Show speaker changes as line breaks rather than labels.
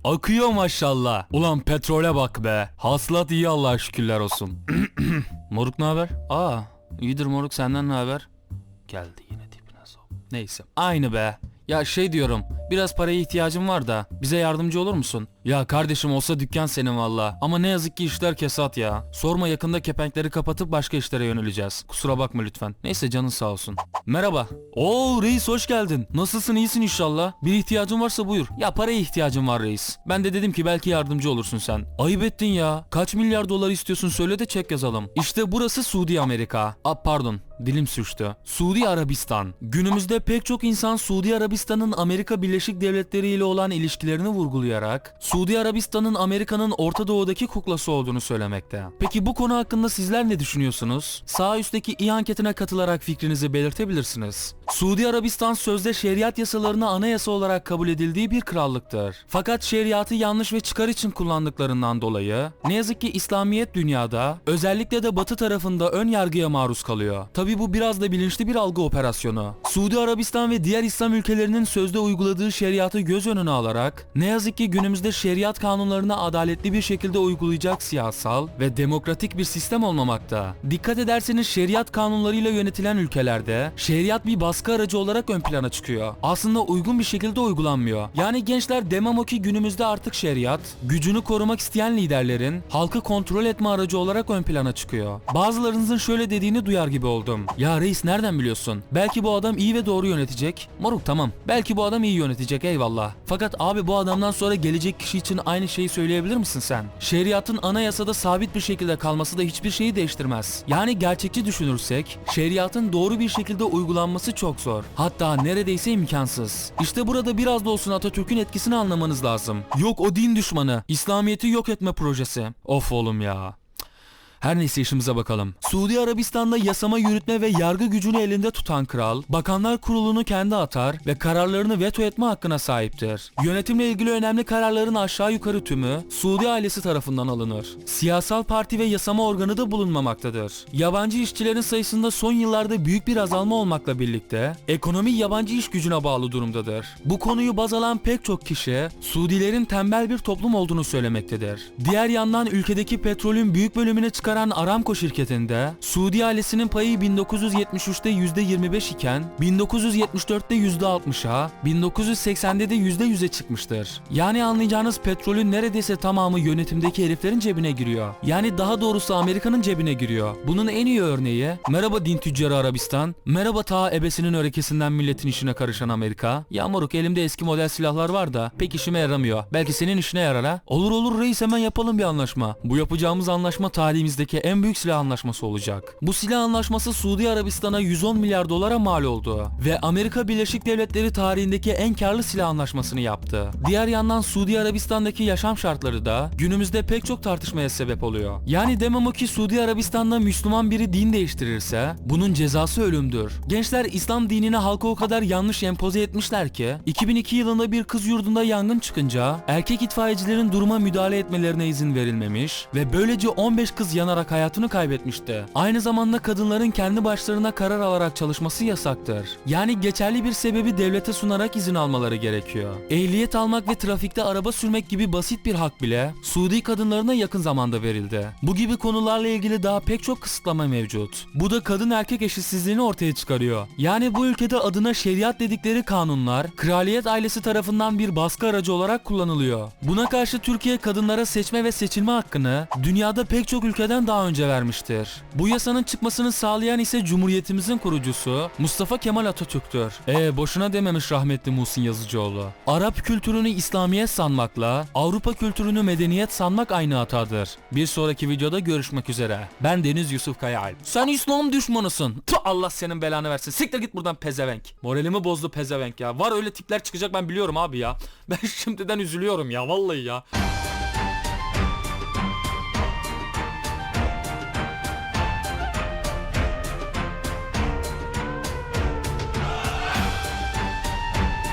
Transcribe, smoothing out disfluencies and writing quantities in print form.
Akıyor maşallah. Ulan petrole bak be. Hasılat iyi Allah'a şükürler olsun. Moruk ne haber? İyidir moruk, senden ne haber? Geldi yine dibine sok. Neyse. Aynı be. Ya şey diyorum, biraz paraya ihtiyacım var da bize yardımcı olur musun? Ya kardeşim, olsa dükkan senin valla. Ama ne yazık ki işler kesat ya. Sorma, yakında kepenkleri kapatıp başka işlere yöneleceğiz. Kusura bakma lütfen. Neyse, canın sağ olsun. Merhaba. Oo reis, hoş geldin. Nasılsın, iyisin inşallah. Bir ihtiyacın varsa buyur. Ya paraya ihtiyacım var reis. Ben de dedim ki belki yardımcı olursun sen. Ayıp ettin ya. Kaç milyar dolar istiyorsun söyle de çek yazalım. İşte burası Suudi Amerika. Pardon, dilim sürçtü. Suudi Arabistan. Günümüzde pek çok insan Suudi Arabistan'ın Amerika Birleşik Devletleri ile olan ilişkilerini vurgulayarak Suudi Arabistan'ın Amerika'nın Orta Doğu'daki kuklası olduğunu söylemekte. Peki bu konu hakkında sizler ne düşünüyorsunuz? Sağ üstteki i anketine katılarak fikrinizi belirtebilirsiniz. Suudi Arabistan sözde şeriat yasalarını anayasa olarak kabul edildiği bir krallıktır. Fakat şeriatı yanlış ve çıkar için kullandıklarından dolayı ne yazık ki İslamiyet dünyada, özellikle de Batı tarafında ön yargıya maruz kalıyor. Tabi bu biraz da bilinçli bir algı operasyonu. Suudi Arabistan ve diğer İslam ülkelerinin sözde uyguladığı şeriatı göz önüne alarak ne yazık ki günümüzde şeriat kanunlarını adaletli bir şekilde uygulayacak siyasal ve demokratik bir sistem olmamakta. Dikkat ederseniz şeriat kanunlarıyla yönetilen ülkelerde şeriat bir baskı aracı olarak ön plana çıkıyor. Aslında uygun bir şekilde uygulanmıyor. Yani gençler, demem o ki günümüzde artık şeriat, gücünü korumak isteyen liderlerin halkı kontrol etme aracı olarak ön plana çıkıyor. Bazılarınızın şöyle dediğini duyar gibi oldum. Ya reis, nereden biliyorsun? Belki bu adam iyi ve doğru yönetecek. Moruk tamam. Belki bu adam iyi yönetecek, eyvallah. Fakat abi, bu adamdan sonra gelecek kişi için aynı şeyi söyleyebilir misin sen? Şeriatın anayasada sabit bir şekilde kalması da hiçbir şeyi değiştirmez. Yani gerçekçi düşünürsek, şeriatın doğru bir şekilde uygulanması çok zor. Hatta neredeyse imkansız. İşte burada biraz da olsun Atatürk'ün etkisini anlamanız lazım. Yok o din düşmanı, İslamiyet'i yok etme projesi. Of oğlum ya. Her neyse, işimize bakalım. Suudi Arabistan'da yasama, yürütme ve yargı gücünü elinde tutan kral, Bakanlar Kurulu'nu kendi atar ve kararlarını veto etme hakkına sahiptir. Yönetimle ilgili önemli kararların aşağı yukarı tümü Suudi ailesi tarafından alınır. Siyasal parti ve yasama organı da bulunmamaktadır. Yabancı işçilerin sayısında son yıllarda büyük bir azalma olmakla birlikte ekonomi yabancı iş gücüne bağlı durumdadır. Bu konuyu baz alan pek çok kişi Suudilerin tembel bir toplum olduğunu söylemektedir. Diğer yandan ülkedeki petrolün büyük bölümünü çıkaran Aramco şirketinde Suudi ailesinin payı 1973'te %25 iken 1974'te %60'a, 1980'de de %100'e çıkmıştır. Yani anlayacağınız, petrolün neredeyse tamamı yönetimdeki heriflerin cebine giriyor. Yani daha doğrusu Amerika'nın cebine giriyor. Bunun en iyi örneği, merhaba din tüccarı Arabistan, merhaba ta ebesinin örekesinden milletin işine karışan Amerika. Ya moruk, elimde eski model silahlar var da pek işime yaramıyor. Belki senin işine yarar ha? Olur reis, hemen yapalım bir anlaşma. Bu yapacağımız anlaşma tarihimizdeki en büyük silah anlaşması olacak. Bu silah anlaşması Suudi Arabistan'a 110 milyar dolara mal oldu ve Amerika Birleşik Devletleri tarihindeki en karlı silah anlaşmasını yaptı. Diğer yandan Suudi Arabistan'daki yaşam şartları da günümüzde pek çok tartışmaya sebep oluyor. Yani demem o ki Suudi Arabistan'da Müslüman biri din değiştirirse bunun cezası ölümdür. Gençler, İslam dinini halka o kadar yanlış empoze etmişler ki 2002 yılında bir kız yurdunda yangın çıkınca erkek itfaiyecilerin duruma müdahale etmelerine izin verilmemiş ve böylece 15 kız yanarak hayatını kaybetmişti. Aynı zamanda kadınların kendi başlarına karar alarak çalışması yasaktır. Yani geçerli bir sebebi devlete sunarak izin almaları gerekiyor. Ehliyet almak ve trafikte araba sürmek gibi basit bir hak bile Suudi kadınlarına yakın zamanda verildi. Bu gibi konularla ilgili daha pek çok kısıtlama mevcut. Bu da kadın erkek eşitsizliğini ortaya çıkarıyor. Yani bu ülkede adına şeriat dedikleri kanunlar kraliyet ailesi tarafından bir baskı aracı olarak kullanılıyor. Buna karşı Türkiye kadınlara seçme ve seçilme hakkını dünyada pek çok ülkeden daha önce vermiştir. Bu yasanın çıkmasını sağlayan ise Cumhuriyetimizin kurucusu Mustafa Kemal Atatürk'tür. Boşuna dememiş rahmetli Muhsin Yazıcıoğlu. Arap kültürünü İslamiyet sanmakla Avrupa kültürünü medeniyet sanmak aynı hatadır. Bir sonraki videoda görüşmek üzere. Ben Deniz Yusuf Kayaalp. Sen İslam düşmanısın. Allah senin belanı versin. Siktir git buradan pezevenk. Moralimi bozdu pezevenk ya. Var öyle tipler çıkacak, ben biliyorum abi ya. Ben şimdiden üzülüyorum ya, vallahi ya.